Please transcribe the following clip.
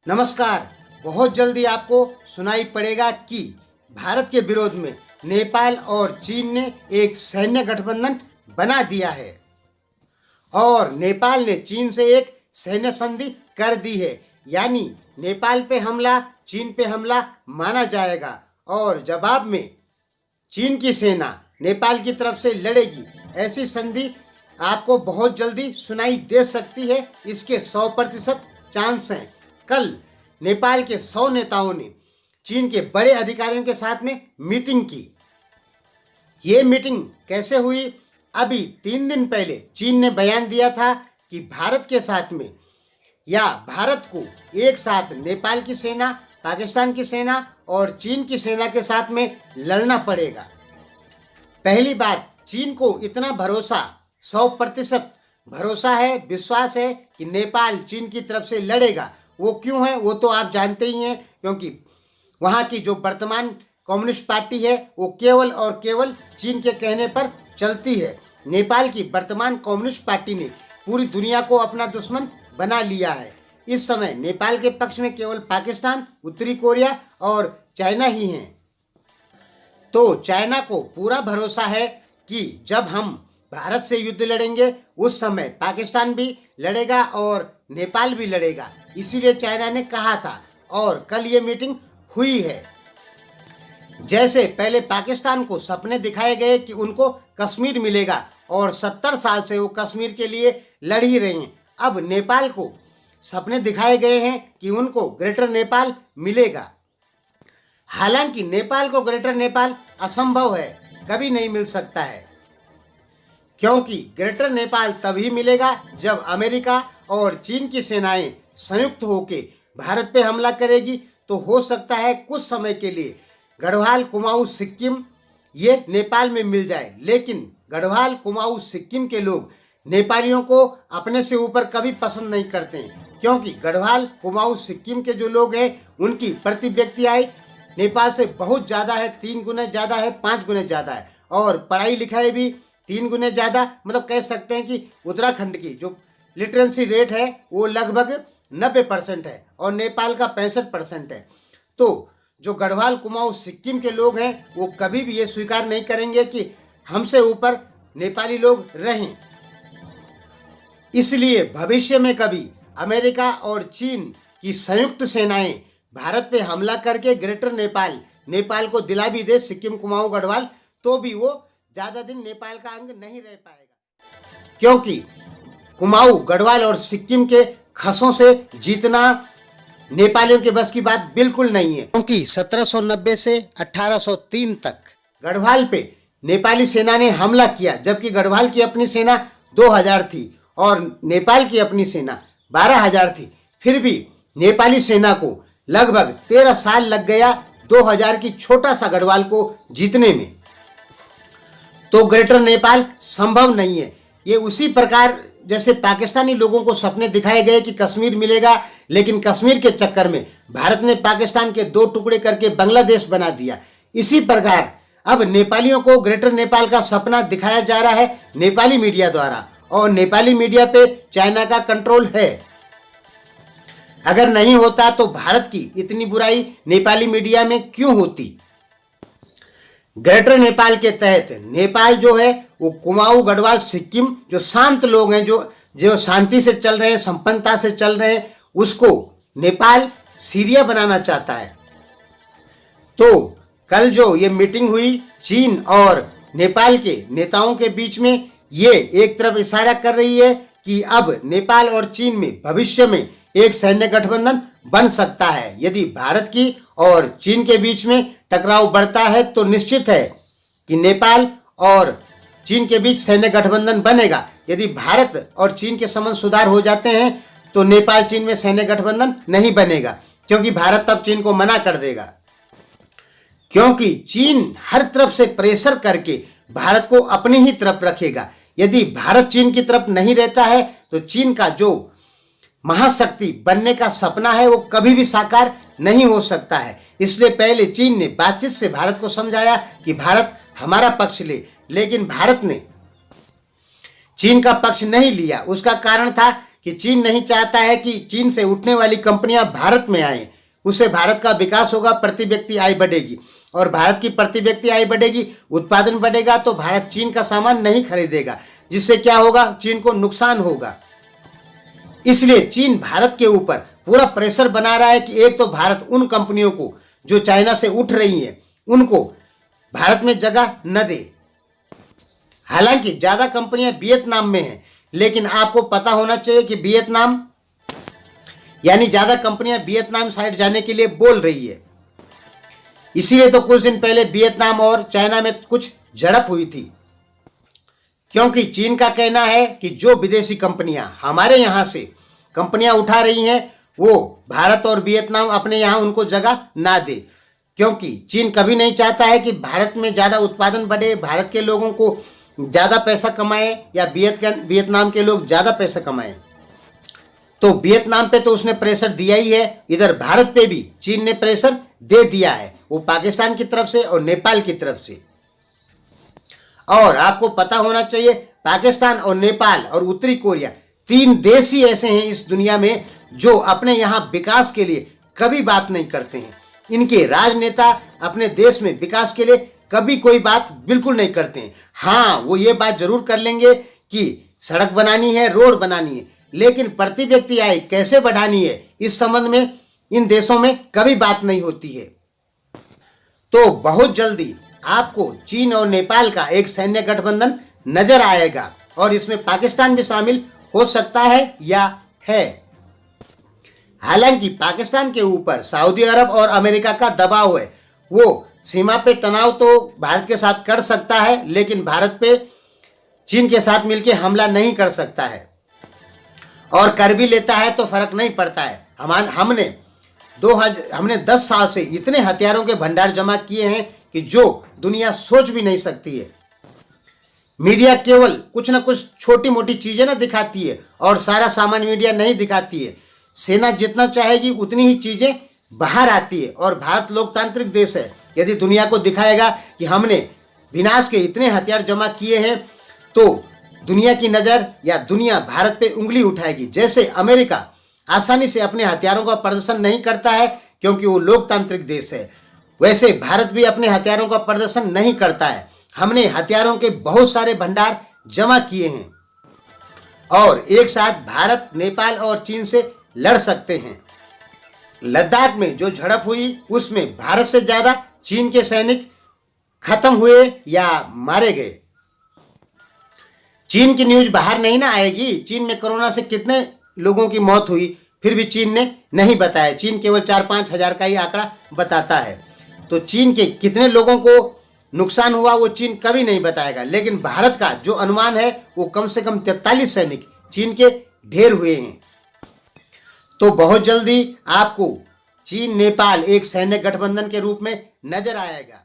नमस्कार। बहुत जल्दी आपको सुनाई पड़ेगा कि भारत के विरोध में नेपाल और चीन ने एक सैन्य गठबंधन बना दिया है और नेपाल ने चीन से एक सैन्य संधि कर दी है। यानी नेपाल पे हमला चीन पे हमला माना जाएगा और जवाब में चीन की सेना नेपाल की तरफ से लड़ेगी। ऐसी संधि आपको बहुत जल्दी सुनाई दे सकती है। इसके 100% चांस हैं। कल नेपाल के 100 नेताओं ने चीन के बड़े अधिकारियों के साथ में मीटिंग की। ये मीटिंग कैसे हुई? अभी 3 दिन पहले चीन ने बयान दिया था कि भारत के साथ में या भारत को एक साथ नेपाल की सेना, पाकिस्तान की सेना और चीन की सेना के साथ में लड़ना पड़ेगा। पहली बात, चीन को इतना भरोसा 100% भरोसा है, विश्वास है कि नेपाल चीन की तरफ से लड़ेगा। वो क्यों है वो तो आप जानते ही हैं, क्योंकि वहाँ की जो वर्तमान कम्युनिस्ट पार्टी है वो केवल और केवल चीन के कहने पर चलती है। नेपाल की वर्तमान कम्युनिस्ट पार्टी ने पूरी दुनिया को अपना दुश्मन बना लिया है। इस समय नेपाल के पक्ष में केवल पाकिस्तान, उत्तरी कोरिया और चाइना ही हैं। तो चाइना को पूरा भरोसा है कि जब हम भारत से युद्ध लड़ेंगे उस समय पाकिस्तान भी लड़ेगा और नेपाल भी लड़ेगा। इसीलिए चाइना ने कहा था और कल ये मीटिंग हुई है। जैसे पहले पाकिस्तान को सपने दिखाए गए कि उनको कश्मीर मिलेगा और 70 साल से वो कश्मीर के लिए लड़ ही रहे हैं। अब नेपाल को सपने दिखाए गए हैं कि उनको ग्रेटर नेपाल मिलेगा। हालांकि नेपाल को ग्रेटर नेपाल असंभव है, कभी नहीं मिल सकता है, क्योंकि ग्रेटर नेपाल तभी मिलेगा जब अमेरिका और चीन की सेनाएं संयुक्त होकर भारत पे हमला करेगी। तो हो सकता है कुछ समय के लिए गढ़वाल, कुमाऊं, सिक्किम ये नेपाल में मिल जाए, लेकिन गढ़वाल, कुमाऊं, सिक्किम के लोग नेपालियों को अपने से ऊपर कभी पसंद नहीं करते हैं, क्योंकि गढ़वाल, कुमाऊं, सिक्किम के जो लोग हैं उनकी प्रति व्यक्ति आय नेपाल से बहुत ज़्यादा है, 3 गुने ज़्यादा है, 5 गुने ज़्यादा है और पढ़ाई लिखाई भी 3 गुने ज़्यादा। मतलब कह सकते हैं कि उत्तराखंड की जो लिटरेसी रेट है वो लगभग 90% है और नेपाल का 65% है। तो जो गढ़वाल, कुमाऊं, सिक्किम के लोग हैं वो कभी भी ये स्वीकार नहीं करेंगे कि हमसे ऊपर नेपाली लोग रहें। इसलिए भविष्य में कभी अमेरिका और चीन की संयुक्त सेनाएं भारत पे हमला करके ग्रेटर नेपाल को दिला भी दे, सिक्किम, कुमाऊं, गढ़वाल, तो भी वो ज़्यादा दिन नेपाल का अंग नहीं रह पाएगा, क्योंकि कुमाऊं, गढ़वाल और सिक्किम के खसों से जीतना नेपालियों के बस की बात बिल्कुल नहीं है। क्योंकि 1790 से 1803 तक गढ़वाल पे नेपाली सेना ने हमला किया, जबकि गढ़वाल की अपनी सेना 2000 थी और नेपाल की अपनी सेना 12,000 थी। फिर भी नेपाली सेना को लगभग 13 साल लग गया 2000 की छोटा सा गढ़वाल को जीतने में। तो ग्रेटर नेपाल संभव नहीं है। ये उसी प्रकार जैसे पाकिस्तानी लोगों को सपने दिखाए गए कि कश्मीर मिलेगा, लेकिन कश्मीर के चक्कर में भारत ने पाकिस्तान के 2 टुकड़े करके बांग्लादेश बना दिया। इसी प्रकार अब नेपालियों को ग्रेटर नेपाल का सपना दिखाया जा रहा है नेपाली मीडिया द्वारा, और नेपाली मीडिया पे चाइना का कंट्रोल है। अगर नहीं होता तो भारत की इतनी बुराई नेपाली मीडिया में क्यों होती? ग्रेटर नेपाल के तहत नेपाल जो है वो कुमाऊं, गढ़वाल, सिक्किम जो शांत लोग हैं, जो शांति से चल रहे हैं, संपन्नता से चल रहे हैं, उसको नेपाल सीरिया बनाना चाहता है। तो कल जो ये मीटिंग हुई चीन और नेपाल के नेताओं के बीच में, ये एक तरफ इशारा कर रही है कि अब नेपाल और चीन में भविष्य में एक सैन्य गठबंधन बन सकता है। यदि भारत की और चीन के बीच में टकराव बढ़ता है तो निश्चित है कि नेपाल और चीन के बीच सैन्य गठबंधन बनेगा। यदि भारत और चीन के संबंध सुधार हो जाते हैं तो नेपाल चीन में सैन्य गठबंधन नहीं बनेगा, क्योंकि भारत तब चीन को मना कर देगा। क्योंकि चीन हर तरफ से प्रेशर करके भारत को अपनी ही तरफ रखेगा। यदि भारत चीन की तरफ नहीं रहता है तो चीन का जो महाशक्ति बनने का सपना है वो कभी भी साकार नहीं हो सकता है। इसलिए पहले चीन ने बातचीत से भारत को समझाया कि भारत हमारा पक्ष ले, लेकिन भारत ने चीन का पक्ष नहीं लिया। उसका कारण था कि चीन नहीं चाहता है कि चीन से उठने वाली कंपनियां भारत में आए, उससे भारत का विकास होगा, प्रति व्यक्ति आय बढ़ेगी, और भारत की प्रति व्यक्ति आय बढ़ेगी, उत्पादन बढ़ेगा, तो भारत चीन का सामान नहीं खरीदेगा, जिससे क्या होगा, चीन को नुकसान होगा। इसलिए चीन भारत के ऊपर पूरा प्रेशर बना रहा है कि एक तो भारत उन कंपनियों को जो चाइना से उठ रही हैं उनको भारत में जगह न दे। हालांकि ज्यादा कंपनियां वियतनाम में हैं, लेकिन आपको पता होना चाहिए कि वियतनाम यानी ज्यादा कंपनियां वियतनाम साइड जाने के लिए बोल रही है। इसीलिए तो कुछ दिन पहले वियतनाम और चाइना में कुछ झड़प हुई थी, क्योंकि चीन का कहना है कि जो विदेशी कंपनियां हमारे यहां से कंपनियां उठा रही हैं वो भारत और वियतनाम अपने यहां उनको जगह ना दे, क्योंकि चीन कभी नहीं चाहता है कि भारत में ज़्यादा उत्पादन बढ़े, भारत के लोगों को ज़्यादा पैसा कमाए या वियतनाम के लोग ज़्यादा पैसा कमाएं। तो वियतनाम पे तो उसने प्रेशर दिया ही है, इधर भारत पे भी चीन ने प्रेशर दे दिया है, वो पाकिस्तान की तरफ से और नेपाल की तरफ से। और आपको पता होना चाहिए पाकिस्तान और नेपाल और उत्तरी कोरिया 3 देश ही ऐसे हैं इस दुनिया में जो अपने यहाँ विकास के लिए कभी बात नहीं करते हैं। इनके राजनेता अपने देश में विकास के लिए कभी कोई बात बिल्कुल नहीं करते हैं। हाँ, वो ये बात जरूर कर लेंगे कि सड़क बनानी है, रोड बनानी है, लेकिन प्रति व्यक्ति आय कैसे बढ़ानी है इस संबंध में इन देशों में कभी बात नहीं होती है। तो बहुत जल्दी आपको चीन और नेपाल का एक सैन्य गठबंधन नजर आएगा और इसमें पाकिस्तान भी शामिल हो सकता है या है। हालांकि पाकिस्तान के ऊपर सऊदी अरब और अमेरिका का दबाव है, वो सीमा पे तनाव तो भारत के साथ कर सकता है, लेकिन भारत पे चीन के साथ मिलकर हमला नहीं कर सकता है, और कर भी लेता है तो फर्क नहीं पड़ता है। हमने 10 साल से इतने हथियारों के भंडार जमा किए हैं कि जो दुनिया सोच भी नहीं सकती है। मीडिया केवल कुछ ना कुछ छोटी मोटी चीजें ना दिखाती है और सारा सामान मीडिया नहीं दिखाती है। सेना जितना चाहेगी उतनी ही चीजें बाहर आती है, और भारत लोकतांत्रिक देश है। यदि दुनिया को दिखाएगा कि हमने विनाश के इतने हथियार जमा किए हैं तो दुनिया की नज़र या दुनिया भारत पे उंगली उठाएगी। जैसे अमेरिका आसानी से अपने हथियारों का प्रदर्शन नहीं करता है क्योंकि वो लोकतांत्रिक देश है, वैसे भारत भी अपने हथियारों का प्रदर्शन नहीं करता है। हमने हथियारों के बहुत सारे भंडार जमा किए हैं और एक साथ भारत, नेपाल और चीन से लड़ सकते हैं। लद्दाख में जो झड़प हुई उसमें भारत से ज्यादा चीन के सैनिक खत्म हुए या मारे गए। चीन की न्यूज बाहर नहीं ना आएगी। चीन में कोरोना से कितने लोगों की मौत हुई फिर भी चीन ने नहीं बताया। चीन केवल 4-5 हजार का ही आंकड़ा बताता है। तो चीन के कितने लोगों को नुकसान हुआ वो चीन कभी नहीं बताएगा, लेकिन भारत का जो अनुमान है वो कम से कम 43 सैनिक चीन के ढेर हुए हैं। तो बहुत जल्दी आपको चीन नेपाल एक सैन्य गठबंधन के रूप में नजर आएगा।